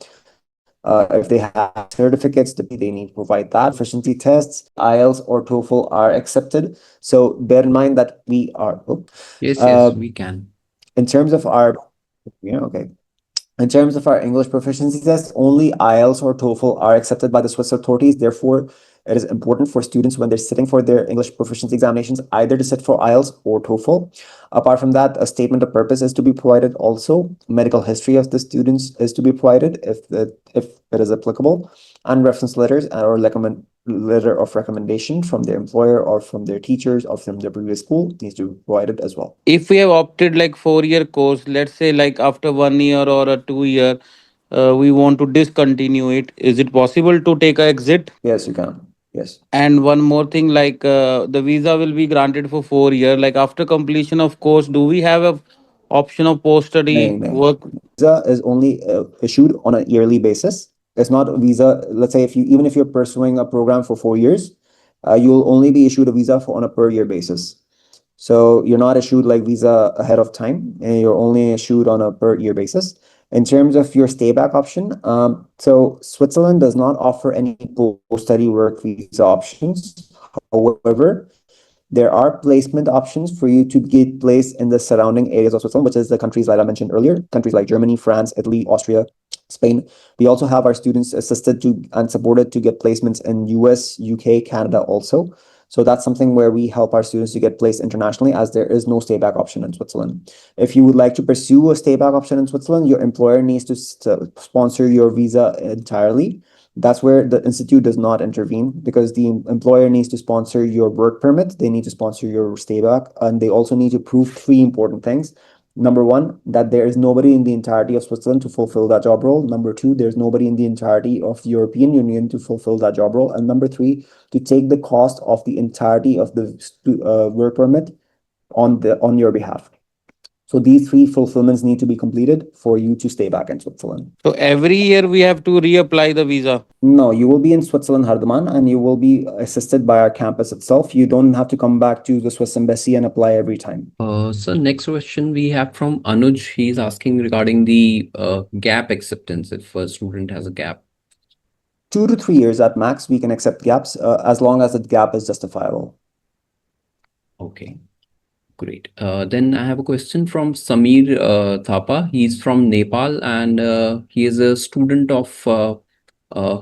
If they have certificates, they need to provide that. Proficiency tests, IELTS or TOEFL are accepted. So bear in mind that we are, Yes, uh, yes, we can. in terms of our, okay. In terms of our English proficiency test, only IELTS or TOEFL are accepted by the Swiss authorities. Therefore, it is important for students when they're sitting for their English proficiency examinations either to sit for IELTS or TOEFL. Apart from that, a statement of purpose is to be provided also. Medical history of the students is to be provided if it is applicable, and reference letters or letter of recommendation from their employer or from their teachers or from their previous school needs to be provided as well. If we have opted like 4 year course, let's say like after 1 year or a 2 year, we want to discontinue it. Is it possible to take a exit? Yes, you can. Yes. And one more thing, like the visa will be granted for 4 year. Like after completion of course, do we have a option of post Nay, study nay. work? Visa is only issued on a yearly basis. It's not a visa. Let's say if you even if you're pursuing a program for 4 years, you'll only be issued a visa on a per year basis. So you're not issued like visa ahead of time, and you're only issued on a per year basis. In terms of your stay back option, so Switzerland does not offer any post-study work visa options. However, there are placement options for you to get placed in the surrounding areas of Switzerland, which is the countries that I mentioned earlier, countries like Germany, France, Italy, Austria, Spain. We also have our students assisted to and supported to get placements in US, UK, Canada also. So that's something where we help our students to get placed internationally, as there is no stay back option in Switzerland. If you would like to pursue a stay back option in Switzerland, your employer needs to sponsor your visa entirely. That's where the institute does not intervene, because the employer needs to sponsor your work permit, they need to sponsor your stay back, and they also need to prove three important things. Number one, that there is nobody in the entirety of Switzerland to fulfill that job role. Number two, there's nobody in the entirety of the European Union to fulfill that job role. And number three, to take the cost of the entirety of the work permit on your behalf. So these three fulfillments need to be completed for you to stay back in Switzerland. So every year we have to reapply the visa. No, you will be in Switzerland, Hardaman, and you will be assisted by our campus itself. You don't have to come back to the Swiss embassy and apply every time. So next question we have from Anuj. He's asking regarding the gap acceptance if a student has a gap. 2 to 3 years at max, we can accept gaps as long as the gap is justifiable. Okay, great. Then I have a question from Samir Thapa. He's from Nepal, and he is a student of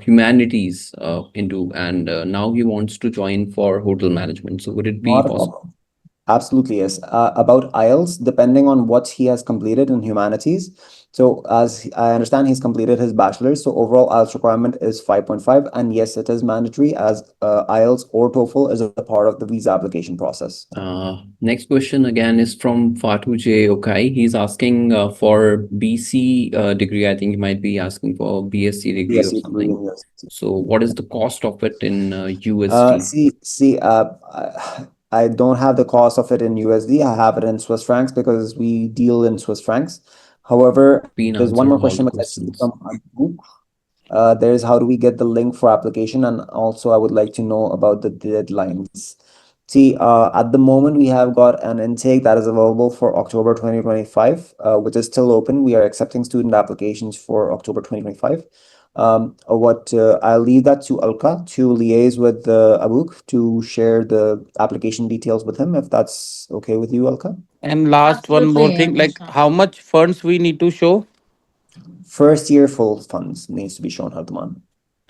humanities and now he wants to join for hotel management. So would it be Not a possible? problem. Absolutely, yes. About IELTS, depending on what he has completed in humanities. So as I understand, he's completed his bachelor's. So overall IELTS requirement is 5.5. And yes, it is mandatory, as IELTS or TOEFL is a part of the visa application process. Next question again is from Fatu J. Okai. He's asking for BC degree. I think he might be asking for BSc degree or BSc degree something. in USD. So what is the cost of it in USD? I don't have the cost of it in USD. I have it in Swiss francs because we deal in Swiss francs. However, Been there's one answered more all the question which I see questions. from Anup. There's how do we get the link for application? And also I would like to know about the deadlines. See, at the moment we have got an intake that is available for October 2025, which is still open. We are accepting student applications for October 2025. I'll leave that to Alka to liaise with Abuk to share the application details with him, if that's okay with you, Alka. And last one more Absolutely, thing, like Nishant. how much funds we need to show? First year full funds needs to be shown, Hardaman.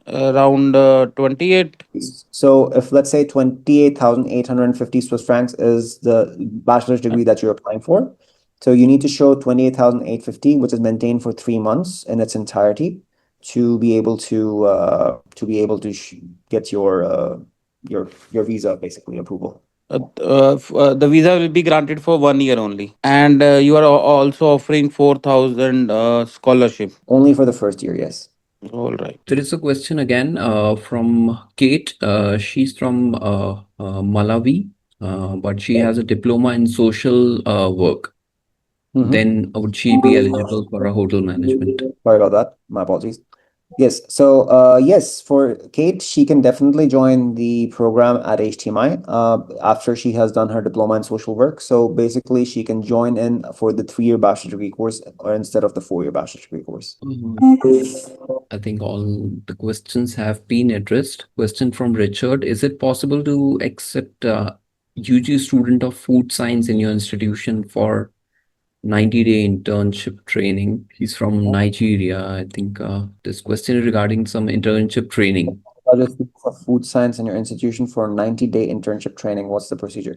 Around 28. So if let's say 28,850 Swiss francs is the bachelor's degree that you're applying for, so you need to show 28,850, which is maintained for 3 months in its entirety, to be able to get your visa basically approval. The visa will be granted for 1 year only, and you are also offering 4,000 scholarship. Only for the first year, yes. All right. There is a question again from Kate. She's from Malawi, but she has a diploma in social work. Mhm. Then would she be eligible for a hotel management? Sorry about that. My apologies. Yes. So, yes, for Kate, she can definitely join the program at HTMi after she has done her diploma in social work. So basically, she can join in for the 3-year bachelor degree course or instead of the 4-year bachelor degree course. I think all the questions have been addressed. Question from Richard. Is it possible to accept UG student of food science in your institution for 90-day internship training? He's from Nigeria. I think this question is regarding some internship training. For food science in your institution for a 90-day internship training, what's the procedure?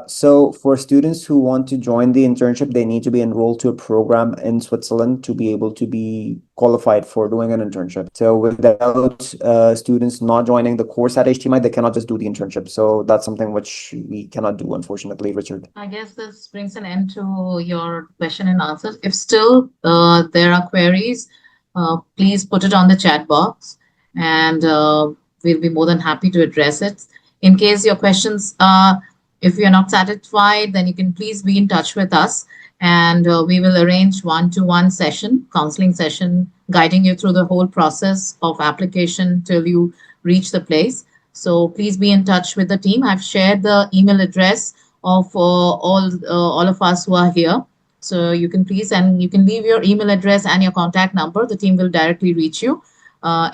So for students who want to join the internship, they need to be enrolled to a program in Switzerland to be able to be qualified for doing an internship. So without students not joining the course at HTMI, they cannot just do the internship. So that's something which we cannot do, unfortunately, Richard. I guess this brings an end to your question and answers. If still there are queries, please put it on the chat box, and we'll be more than happy to address it. In case your questions, if you're not satisfied, then you can please be in touch with us, and we will arrange one-to-one session, counseling session, guiding you through the whole process of application till you reach the place. So please be in touch with the team. I've shared the email address of all of us who are here. So you can please, and you can leave your email address and your contact number. The team will directly reach you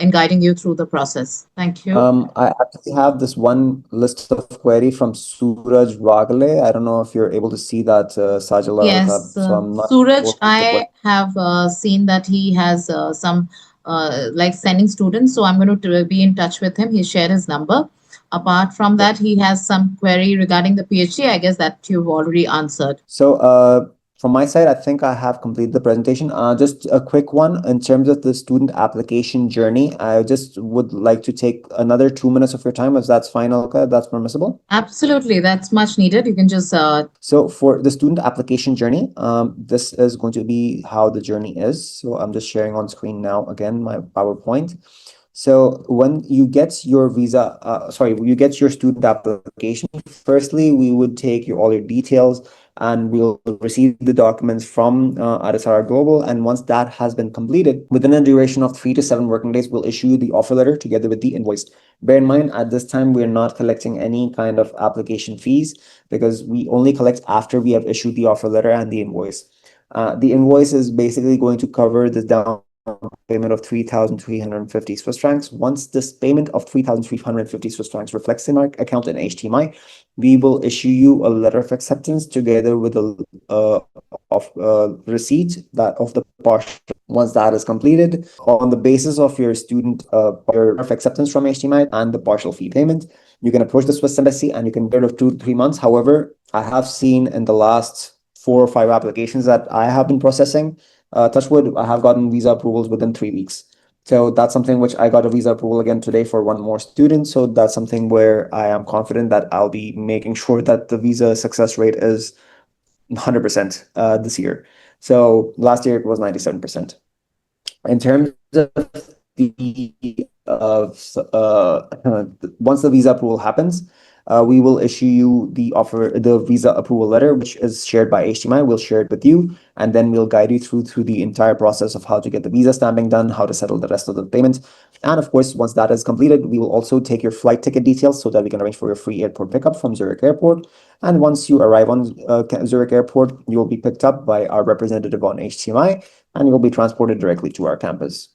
in guiding you through the process. Thank you. I actually have this one list of query from Suraj Wagle. I don't know if you're able to see that, Sajal or Alka. Yes, So I'm not sure Suraj, if the question. I have seen that he has some like sending students, so I'm going to be in touch with him. He shared his number. Apart from that, he has some query regarding the PhD. I guess that you've already answered. So, from my side, I think I have completed the presentation. Just a quick one in terms of the student application journey. I just would like to take another 2 minutes of your time, if that's fine, Alka, if that's permissible. Absolutely, that's much needed. You can just So for the student application journey, this is going to be how the journey is. So I'm just sharing on screen now again my PowerPoint. So when you get your visa, you get your student application. Firstly, we would take all your details and we'll receive the documents from RSR Global. And once that has been completed, within a duration of 3 to 7 working days, we'll issue you the offer letter together with the invoice. Bear in mind, at this time, we're not collecting any kind of application fees because we only collect after we have issued the offer letter and the invoice. The invoice is basically going to cover the down payment of 3,350 Swiss francs. Once this payment of 3,350 Swiss francs reflects in our account in HTMi, we will issue you a letter of acceptance together with a receipt that of the partial. Once that is completed, on the basis of your student your of acceptance from HTMi and the partial fee payment, you can approach the Swiss embassy and you can get of 2 to 3 months. However, I have seen in the last 4 or 5 applications that I have been processing, touchwood, I have gotten visa approvals within 3 weeks. So that's something which I got a visa approval again today for one more student. So that's something where I am confident that I'll be making sure that the visa success rate is 100% this year. So last year it was 97%. In terms of the once the visa approval happens, we will issue you the visa approval letter, which is shared by HTMi. We'll share it with you, and then we'll guide you through the entire process of how to get the visa stamping done, how to settle the rest of the payments. And of course, once that is completed, we will also take your flight ticket details so that we can arrange for your free airport pickup from Zurich Airport. And once you arrive on Zurich Airport, you will be picked up by our representative on HTMi, and you'll be transported directly to our campus.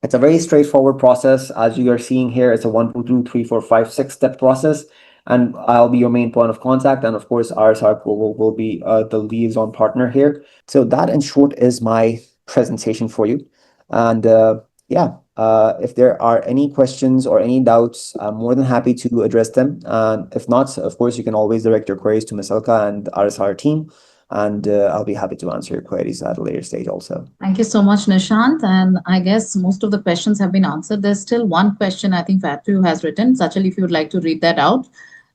It's a very straightforward process. As you are seeing here, it's a 1, 2, 3, 4, 5, 6 step process. And I'll be your main point of contact. And of course, RSR will be the liaison partner here. So that in short is my presentation for you. And if there are any questions or any doubts, I'm more than happy to address them. And if not, of course, you can always direct your queries to Ms. Elka and RSR team. And I'll be happy to answer your queries at a later stage also. thank you so much, Nishant. And I guess most of the questions have been answered. There's still one question I think Fatu has written. Sachal, if you would like to read that out.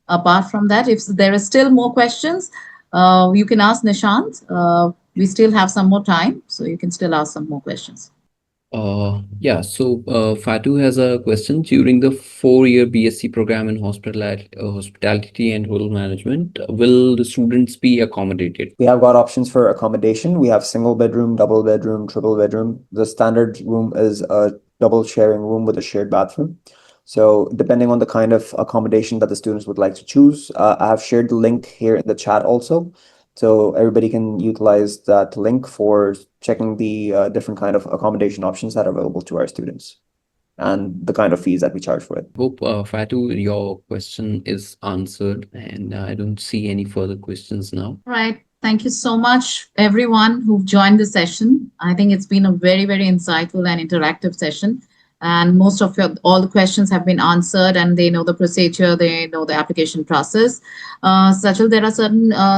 Apart from that, if there are still more questions, you can ask Nishant. We still have some more time, so you can still ask some more questions. So Fatu has a question. During the 4-year BSc program in hospitality and rural management, will the students be accommodated? We have got options for accommodation. We have single bedroom, double bedroom, triple bedroom. The standard room is a double sharing room with a shared bathroom. So depending on the kind of accommodation that the students would like to choose, I have shared the link here in the chat also. So everybody can utilize that link for checking the different kind of accommodation options that are available to our students and the kind of fees that we charge for it. Hope, Fatu, your question is answered, and I don't see any further questions now. Right. Thank you so much, everyone who've joined the session. I think it's been a very, very insightful and interactive session. And most of all the questions have been answered, and they know the procedure, they know the application process. Sachal,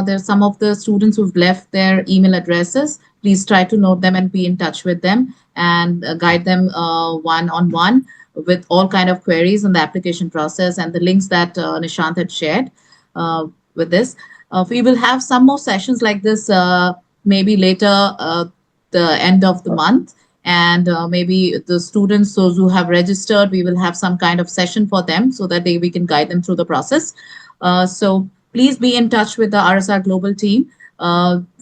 there's some of the students who've left their email addresses. Please try to note them and be in touch with them and guide them one-on-one with all kind of queries on the application process and the links that Nishant had shared with this. We will have some more sessions like this maybe later the end of the month. And maybe the students, those who have registered, we will have some kind of session for them so that we can guide them through the process. So please be in touch with the RSR Global team.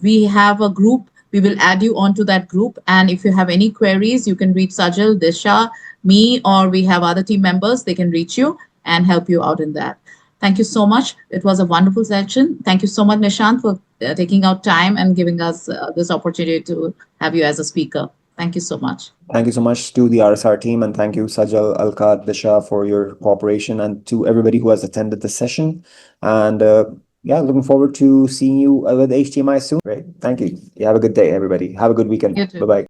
We have a group. We will add you onto that group. And if you have any queries, you can reach Sajal, Disha, me, or we have other team members. They can reach you and help you out in that. Thank you so much. It was a wonderful session. Thank you so much, Nishant, for taking out time and giving us this opportunity to have you as a speaker. Thank you so much. Thank you so much to the RSR team, and thank you, Sajal, Alka, Disha, for your cooperation, and to everybody who has attended the session. And yeah, looking forward to seeing you with HTMi soon. Great. Thank you. You have a good day, everybody. Have a good weekend. You too. Bye bye.